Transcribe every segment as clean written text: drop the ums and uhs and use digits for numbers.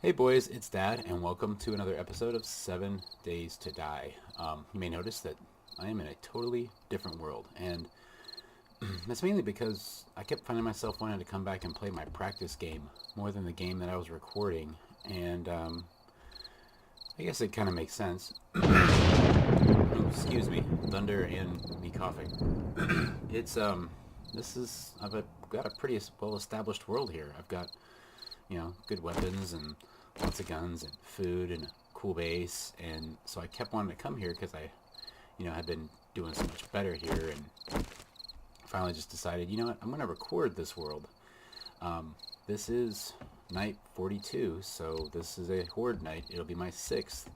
Hey boys, it's Dad, and welcome to another episode of 7 Days to Die. You may notice that I am in a totally different world, and that's mainly because I kept finding myself wanting to come back and play my practice game more than the game that I was recording, and I guess it kind of makes sense. Oh, excuse me, thunder and me coughing. I've got a pretty well-established world here. I've got good weapons and lots of guns and food and a cool base. And so I kept wanting to come here because had been doing so much better here. And finally just decided, you know what, I'm going to record this world. This is night 42, so this is a horde night. It'll be my 6th.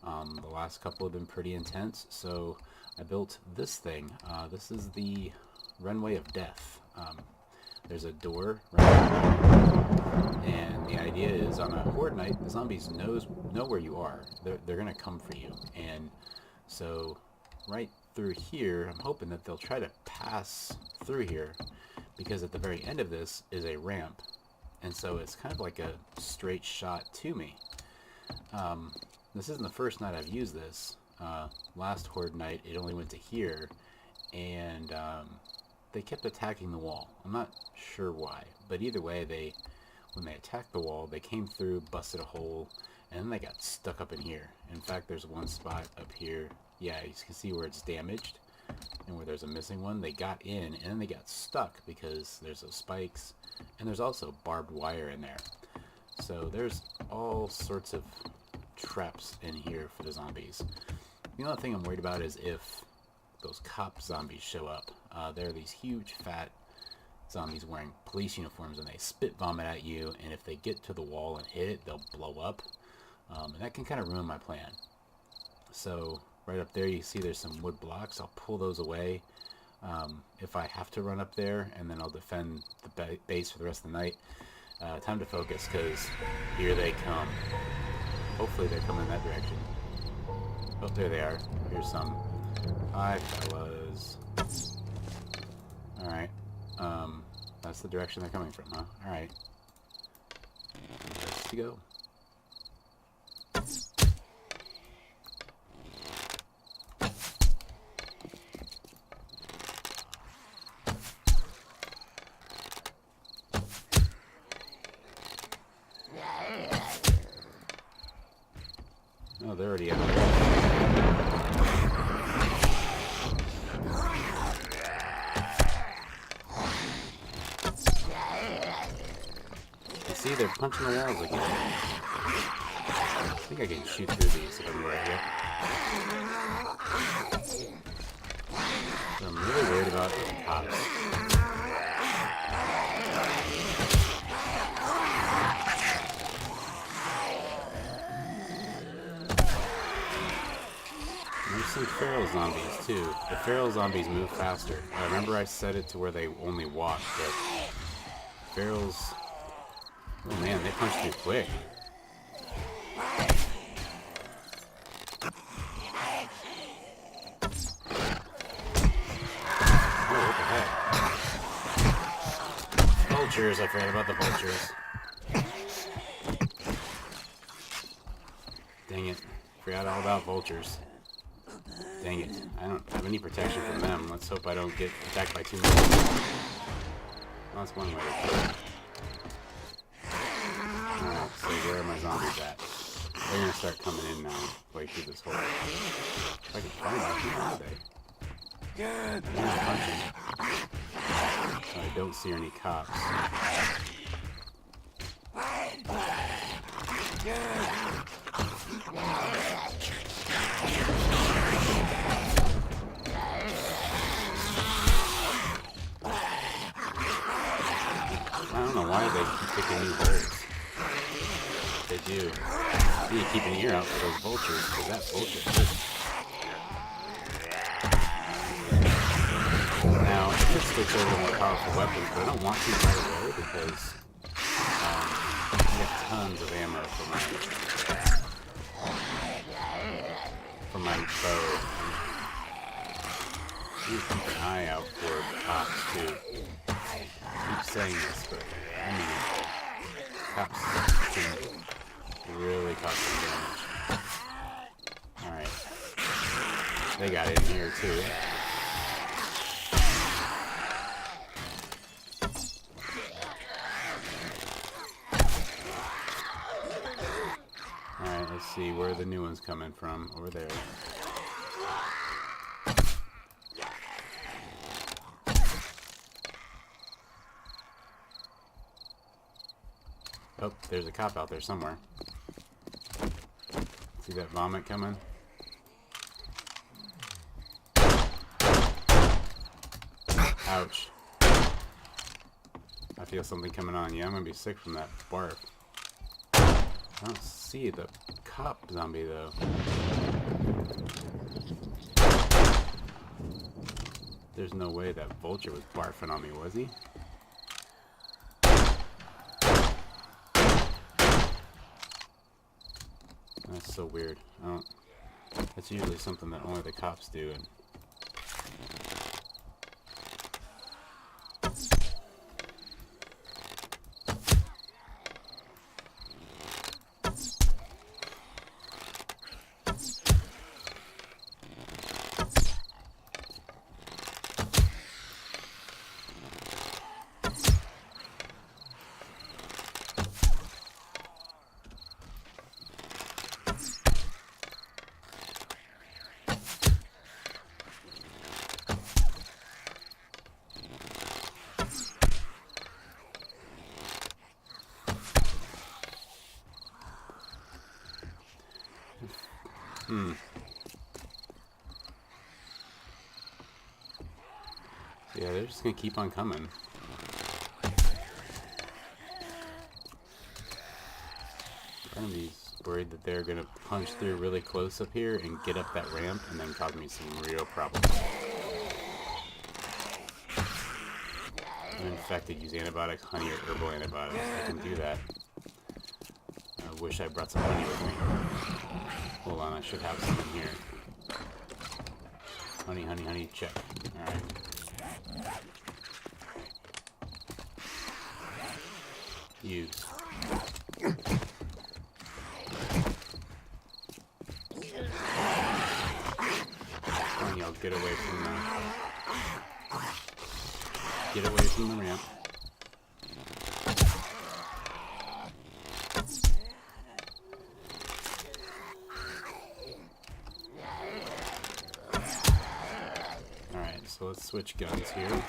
The last couple have been pretty intense, so I built this thing. This is the runway of death. There's a door right, and the idea is on a horde night, the zombies know where you are. They're gonna come for you, and so right through here, I'm hoping that they'll try to pass through here, because at the very end of this is a ramp, and so it's kind of like a straight shot to me. This isn't the first night I've used this. Last horde night, it only went to here, and they kept attacking the wall. I'm not sure why, but either way, when they attacked the wall, they came through, busted a hole, and then they got stuck up in here. In fact, there's one spot up here. Yeah, you can see where it's damaged, and where there's a missing one. They got in, and then they got stuck because there's those spikes, and there's also barbed wire in there. So there's all sorts of traps in here for the zombies. The only thing I'm worried about is if those cop zombies show up. They're these huge, fat zombies wearing police uniforms, and they spit vomit at you, and if they get to the wall and hit it, they'll blow up. And that can kind of ruin my plan. So, right up there, you see there's some wood blocks. I'll pull those away if I have to run up there, and then I'll defend the base for the rest of the night. Time to focus, because here they come. Hopefully they're coming in that direction. Oh, there they are. Here's some. Hi, fellas. Alright. That's the direction they're coming from, huh? Alright. Let's go. Oh, they're already out there. See, they're punching the walls again. I think I can shoot through these if I'm right here. So I'm really worried about the cops. I've seen feral zombies too. The feral zombies move faster. I remember I set it to where they only walk, but ferals... Oh man, they punch too quick. Oh, what the heck? Vultures, I forgot about the vultures. Dang it. Forgot all about vultures. Dang it. I don't have any protection from them. Let's hope I don't get attacked by too many. Well, that's one way to do it. Alright, so where are my zombies at? They're gonna start coming in now, way through this hole. If I can find them, where are they? Good. They're punching. So I don't see any cops. I don't know why they keep picking new holes. They do. You need to keep an ear out for those vultures, because that vulture hurts. Now, I could switch over to more powerful weapons, but I don't want to right away because I have tons of ammo for my bow. You need to keep an eye out for cops too. I keep saying this, but I mean, cops can really caught some damage. Alright. They got in here too. Alright, let's see where the new one's coming from. Over there. Oh, there's a cop out there somewhere. See that vomit coming? Ouch. I feel something coming on. Yeah, I'm gonna be sick from that barf. I don't see the cop zombie though. There's no way that vulture was barfing on me, was he? That's so weird. That's usually something that only the cops do. And yeah, they're just gonna keep on coming. Part of me's worried that they're gonna punch through really close up here and get up that ramp and then cause me some real problems. I'm infected, use antibiotics, honey, or herbal antibiotics. I can do that. I wish I brought some honey with me. Hold on, I should have some in here. Honey, honey, honey, check. Alright. Use. Come on, y'all, get away from the ramp. Alright, so let's switch guns here.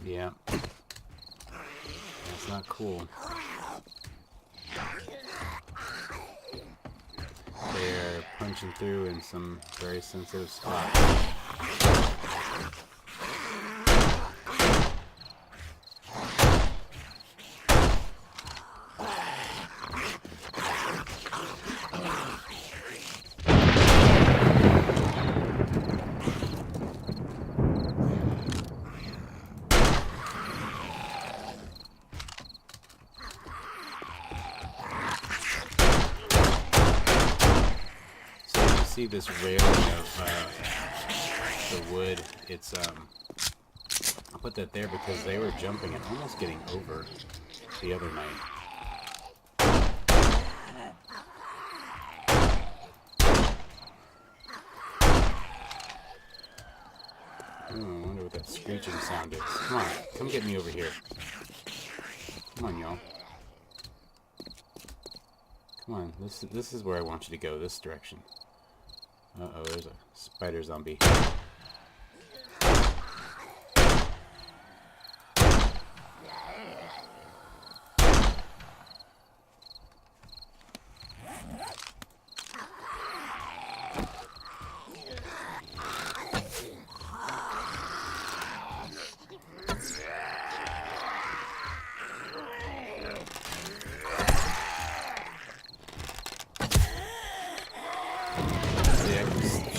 Yeah. That's not cool. They're punching through in some very sensitive spots. See this railing of the wood, it's I put that there because they were jumping and almost getting over the other night. Oh, I wonder what that screeching sound is. Come on, come get me over here. Come on, y'all. Come on, this is where I want you to go, this direction. Uh-oh, there's a spider zombie.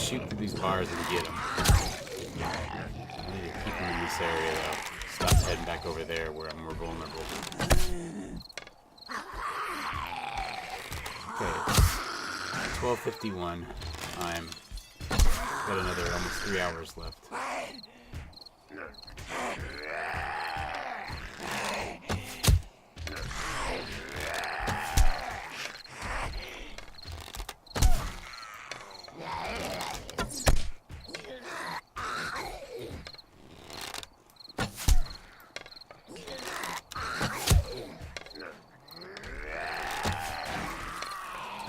shoot through these bars and get them. I need to keep them in this area though. Stop heading back over there where I'm more vulnerable. Okay, 12:51. I'm got another almost 3 hours left.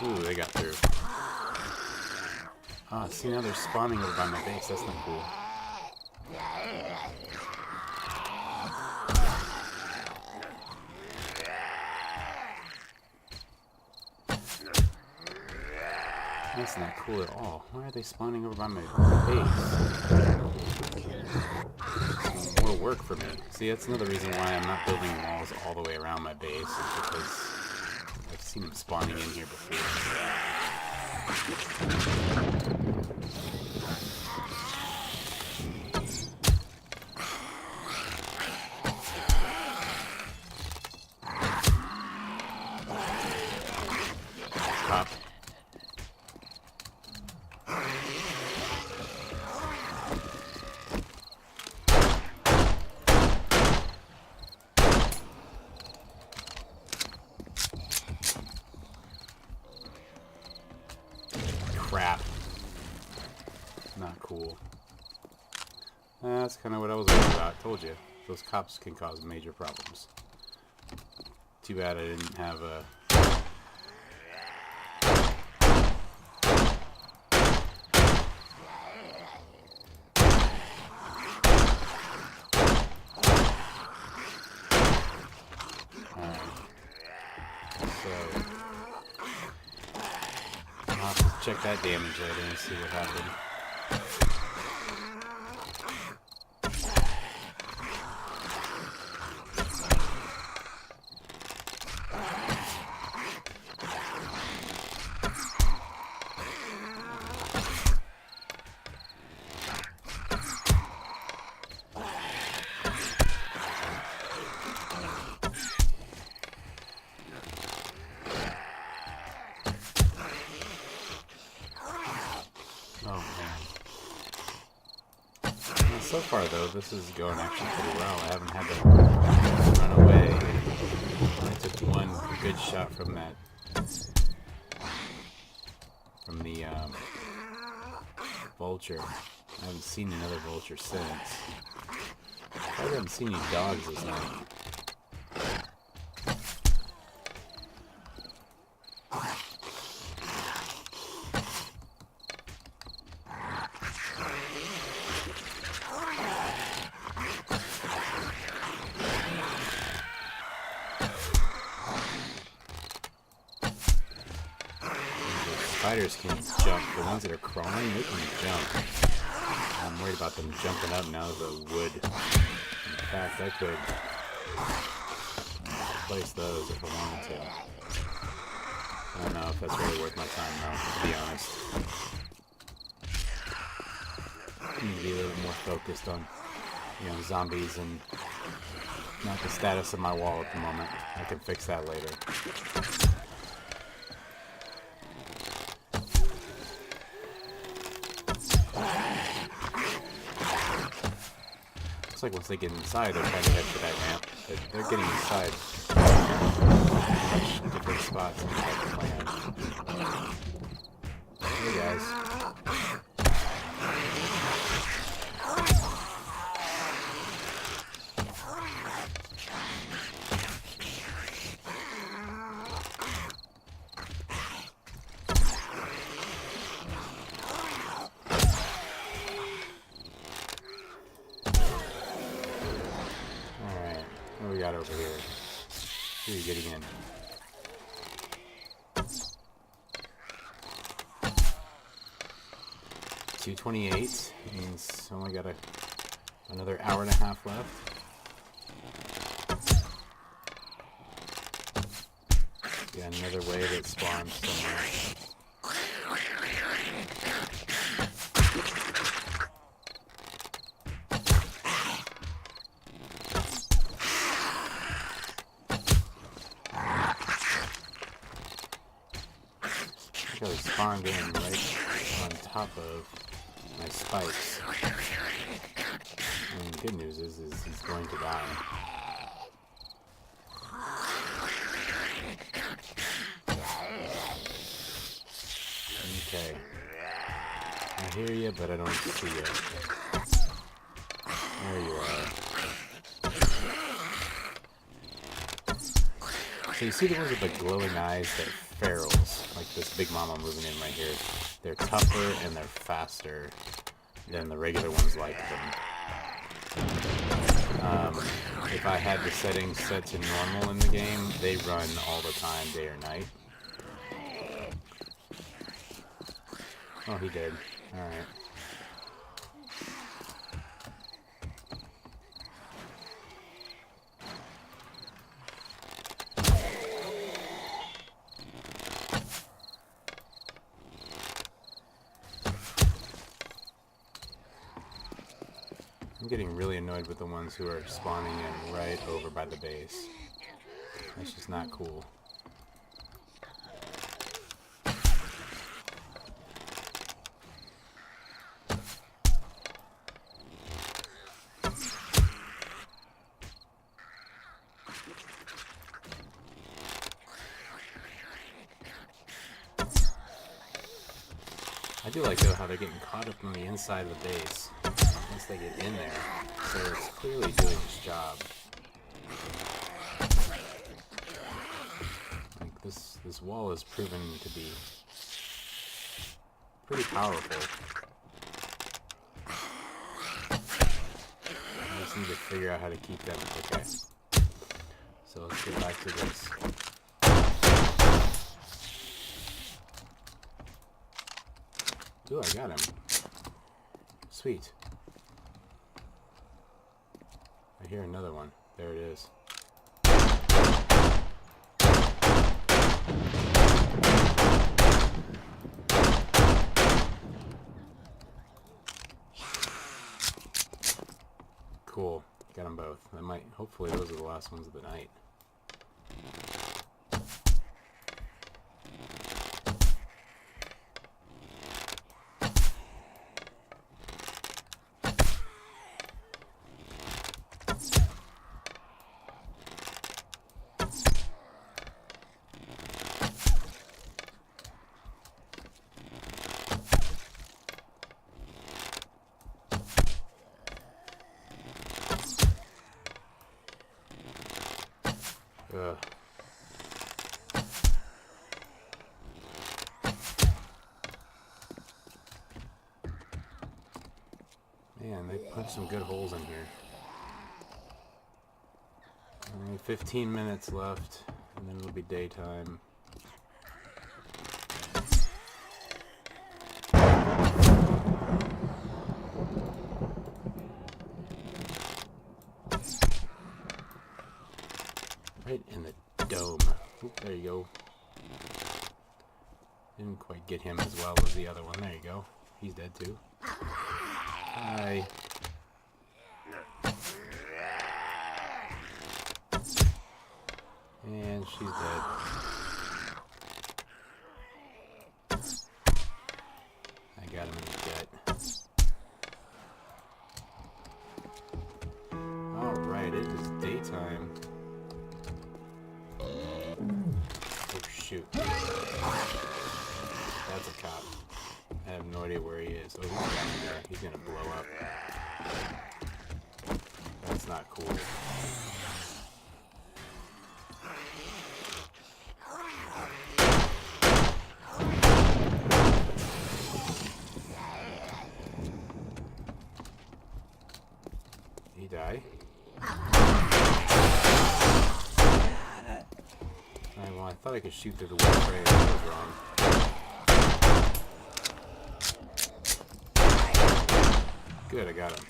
Ooh, they got through. Ah, see, now they're spawning over by my base. That's not cool. That's not cool at all. Why are they spawning over by my base? More work for me. See, that's another reason why I'm not building walls all the way around my base, is because I've seen them spawning in here before. Pop. Crap. Not cool. That's kind of what I was worried about. Told you. Those cops can cause major problems. Too bad I didn't have a... I'll have to check that damage later and see what happened. So far, though, this is going actually pretty well. I haven't had to run away. I took one good shot from that, from the vulture. I haven't seen another vulture since. I haven't seen any dogs this night. Spiders can jump. The ones that are crawling, they can jump. I'm worried about them jumping up now the wood. In fact, I could replace those if I wanted to. I don't know if that's really worth my time though, to be honest. I need to be a little more focused on, you know, zombies and not the status of my wall at the moment. I can fix that later. Looks like once they get inside, they're trying to head for that ramp. They're getting inside. Different spots inside the plan. Hey guys. What do we got over here? Who are you getting in? $2:28 means only got another hour and a half left. Yeah, another wave that spawns somewhere. I spawned in right on top of my spikes. And the good news is he's going to die. Okay. I hear you, but I don't see you. There you are. So you see the ones with the glowing eyes, they're ferals, like this big mama moving in right here. They're tougher and they're faster than the regular ones like them. If I had the settings set to normal in the game, they run all the time, day or night. Oh, he did. Alright. I'm getting really annoyed with the ones who are spawning in right over by the base. That's just not cool. I do like though how they're getting caught up on the inside of the base once they get in there, so it's clearly doing its job. Like this wall is proven to be pretty powerful. I just need to figure out how to keep them okay. So let's get back to this. Ooh, I got him. Sweet. I hear another one. There it is. Cool. Got them both. Hopefully those are the last ones of the night. Ugh. Man, they put some good holes in here. Only 15 minutes left, and then it'll be daytime. Right in the dome. Oop, there you go. Didn't quite get him as well as the other one. There you go. He's dead too. Hi. And she's dead. I got him in the gut. Alright, it is daytime. Oh shoot. That's a cop. I have no idea where he is. Oh, he's down there. He's gonna blow up. That's not cool. Did he die? Alright, well, I thought I could shoot through the wall spray. I was wrong. Good, I got him.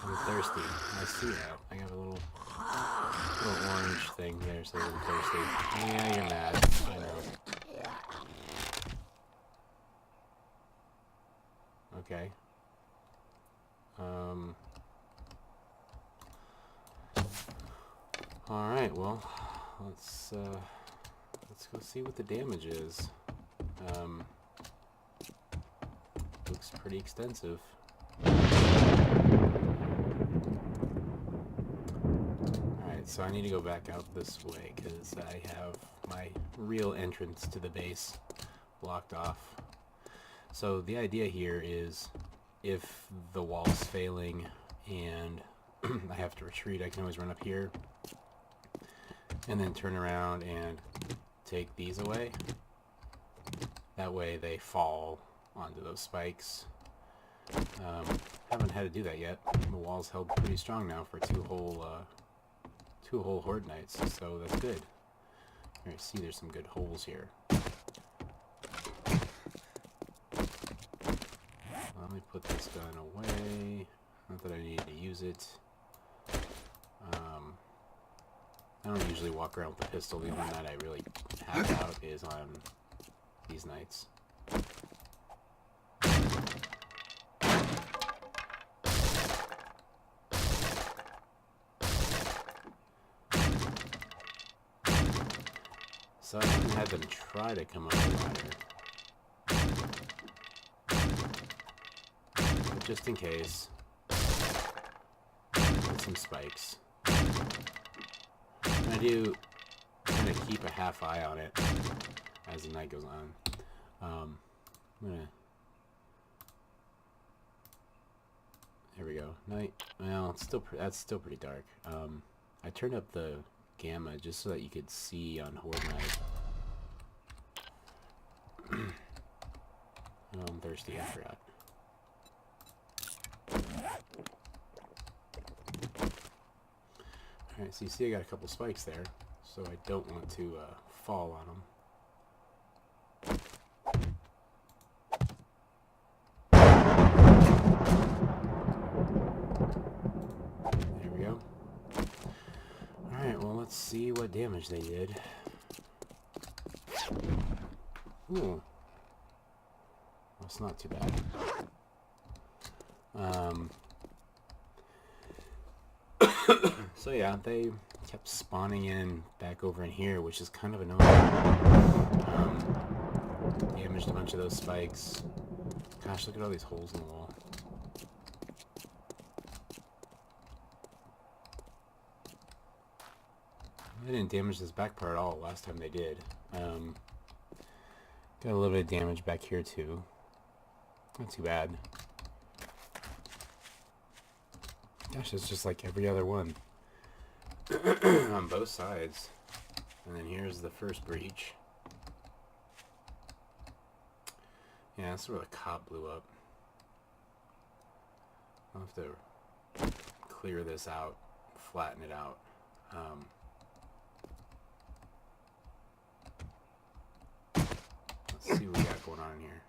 I'm thirsty. I see that. I got a little orange thing there, so I'm thirsty. Yeah, you're mad. I know. Alright, well, let's go see what the damage is. Looks pretty extensive. Alright, so I need to go back out this way because I have my real entrance to the base blocked off. So the idea here is if the wall's failing and I have to retreat, I can always run up here and then turn around and take these away. That way they fall onto those spikes. Haven't had to do that yet. The wall's held pretty strong now for two whole horde nights, so that's good. All right, see, there's some good holes here. Let me put this gun away. Not that I need to use it. I don't usually walk around with a pistol. The only night I really have out is on these nights. So I haven't had them try to come up the ladder. But just in case, put some spikes. And I do kind of keep a half eye on it as the night goes on. I'm gonna... There we go. Night. Well, it's still that's still pretty dark. I turned up the gamma just so that you could see on horde night. Oh, I'm thirsty. I forgot. Alright, so you see I got a couple spikes there, so I don't want to fall on them. There we go. Alright, well, let's see what damage they did. Ooh. Well, it's not too bad. So yeah, they kept spawning in back over in here, which is kind of annoying. Damaged a bunch of those spikes. Gosh, look at all these holes in the wall. They didn't damage this back part at all last time they did. Got a little bit of damage back here too. Not too bad. Gosh, it's just like every other one. On both sides. And then here's the first breach. Yeah, that's where the cop blew up. I'll have to clear this out, flatten it out. Let's see what we got going on in here.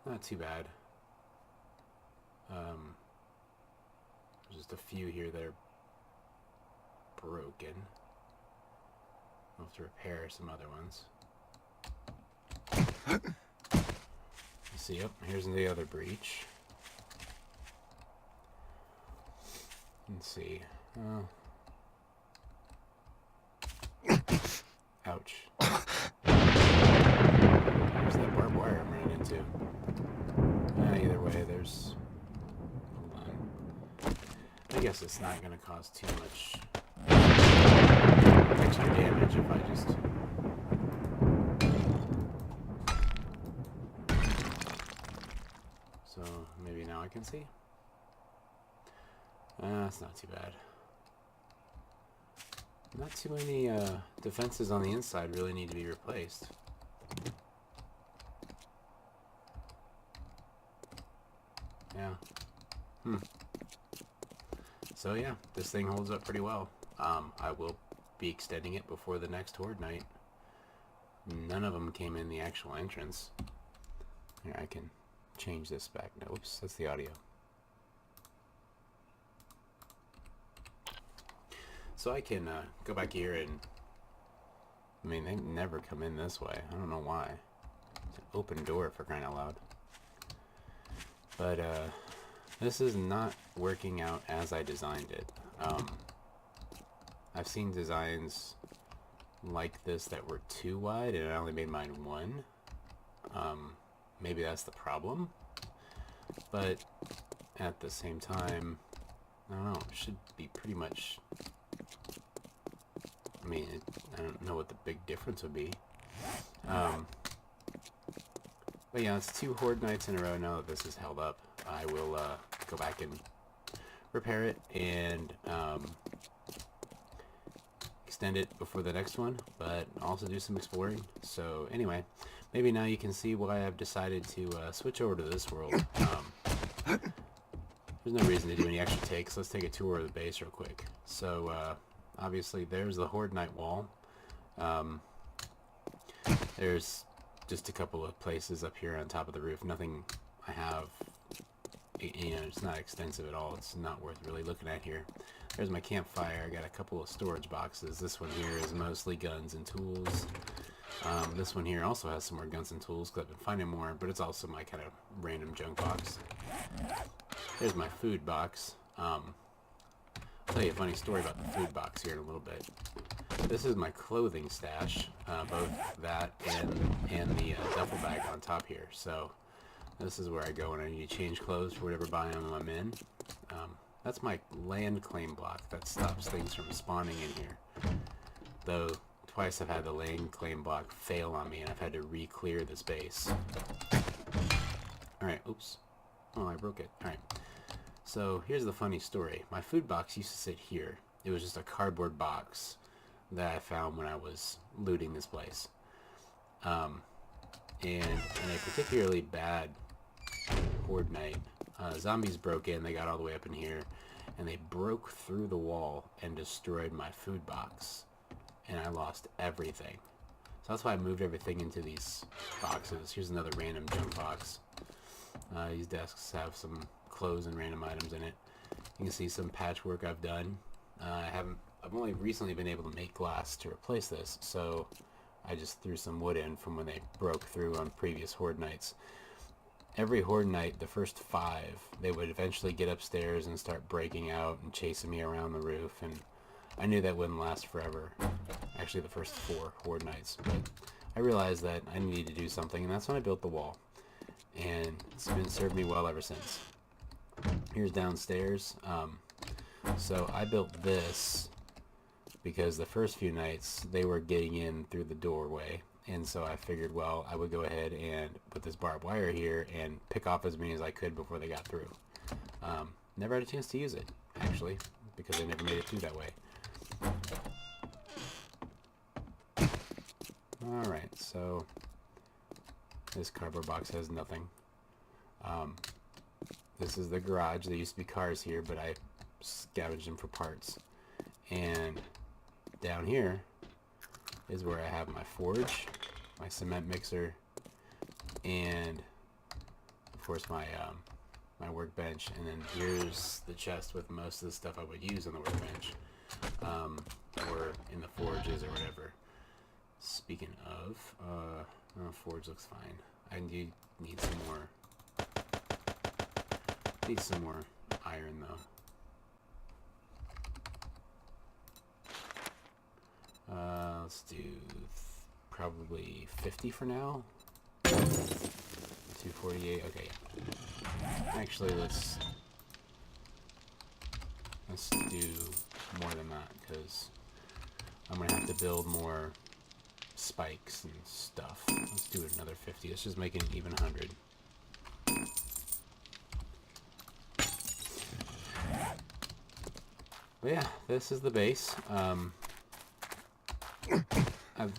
Not too bad. There's just a few here that are broken. I'll have to repair some other ones. You see, yep, here's the other breach. Let's see. Ouch. There's that barbed wire I'm running into. Either way, there's... Hold on. I guess it's not going to cause too much extra damage if I just... So, maybe now I can see? That's not too bad. Not too many defenses on the inside really need to be replaced. Yeah. So yeah, this thing holds up pretty well. I will be extending it before the next horde night. None of them came in the actual entrance. Here, I can change this back. No, oops, that's the audio. So I can go back here and... I mean, they never come in this way. I don't know why. It's an open door for crying out loud. But this is not working out as I designed it. I've seen designs like this that were too wide, and I only made mine 1. Maybe that's the problem, but at the same time, I don't know, it should be pretty much, I mean, I don't know what the big difference would be. But yeah, it's 2 horde nights in a row now that this is held up. I will go back and repair it and extend it before the next one, but also do some exploring. So anyway, maybe now you can see why I've decided to switch over to this world. There's no reason to do any extra takes. Let's take a tour of the base real quick. So obviously there's the horde night wall. There's just a couple of places up here on top of the roof. Nothing I have, you know, it's not extensive at all. It's not worth really looking at here. There's my campfire. I got a couple of storage boxes. This one here is mostly guns and tools. This one here also has some more guns and tools because I've been finding more, but it's also my kind of random junk box. There's my food box. I'll tell you a funny story about the food box here in a little bit. This is my clothing stash, both that and the duffel bag on top here. So this is where I go when I need to change clothes for whatever biome I'm in. That's my land claim block that stops things from spawning in here. Though twice I've had the land claim block fail on me and I've had to re-clear the space. Alright, oops. Oh, I broke it. Alright. So here's the funny story. My food box used to sit here. It was just a cardboard box that I found when I was looting this place. And in a particularly bad horde night, zombies broke in. They got all the way up in here, and they broke through the wall and destroyed my food box, and I lost everything. So that's why I moved everything into these boxes. Here's another random junk box. These desks have some clothes and random items in it. You can see some patchwork I've done. I've only recently been able to make glass to replace this, so I just threw some wood in from when they broke through on previous horde nights. Every horde night, the first 5, they would eventually get upstairs and start breaking out and chasing me around the roof, and I knew that wouldn't last forever. Actually, the first 4 horde nights, but I realized that I needed to do something, and that's when I built the wall, and it's been served me well ever since. Here's downstairs. So I built this because the first few nights they were getting in through the doorway, and so I figured, well, I would go ahead and put this barbed wire here and pick off as many as I could before they got through. Never had a chance to use it, actually, because I never made it through that way. Alright, so this cardboard box has nothing. This is the garage. There used to be cars here, but I scavenged them for parts. And down here is where I have my forge, my cement mixer, and of course my my workbench. And then here's the chest with most of the stuff I would use on the workbench, or in the forges or whatever. Speaking of, forge looks fine. I need some more. Need some more iron though. Let's do probably 50 for now. 248. Okay. Actually, let's do more than that because I'm gonna have to build more spikes and stuff. Let's do another 50. Let's just make it an even 100. But yeah, this is the base. I've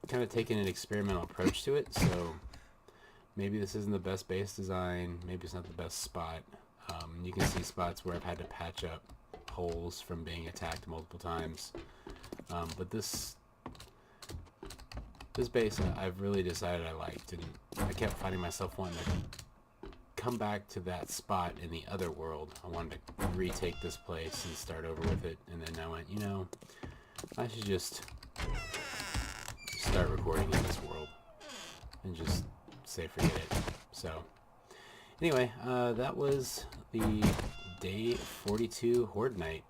kind of taken an experimental approach to it, so maybe this isn't the best base design, maybe it's not the best spot. You can see spots where I've had to patch up holes from being attacked multiple times. But this base I've really decided I liked, and I kept finding myself wanting to come back to that spot in the other world. I wanted to retake this place and start over with it, and then I went, you know, I should just start recording in this world and just say forget it. So anyway, that was the day 42 Horde Night.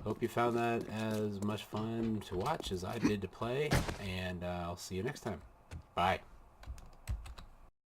Hope you found that as much fun to watch as I did to play, and I'll see you next time. Bye.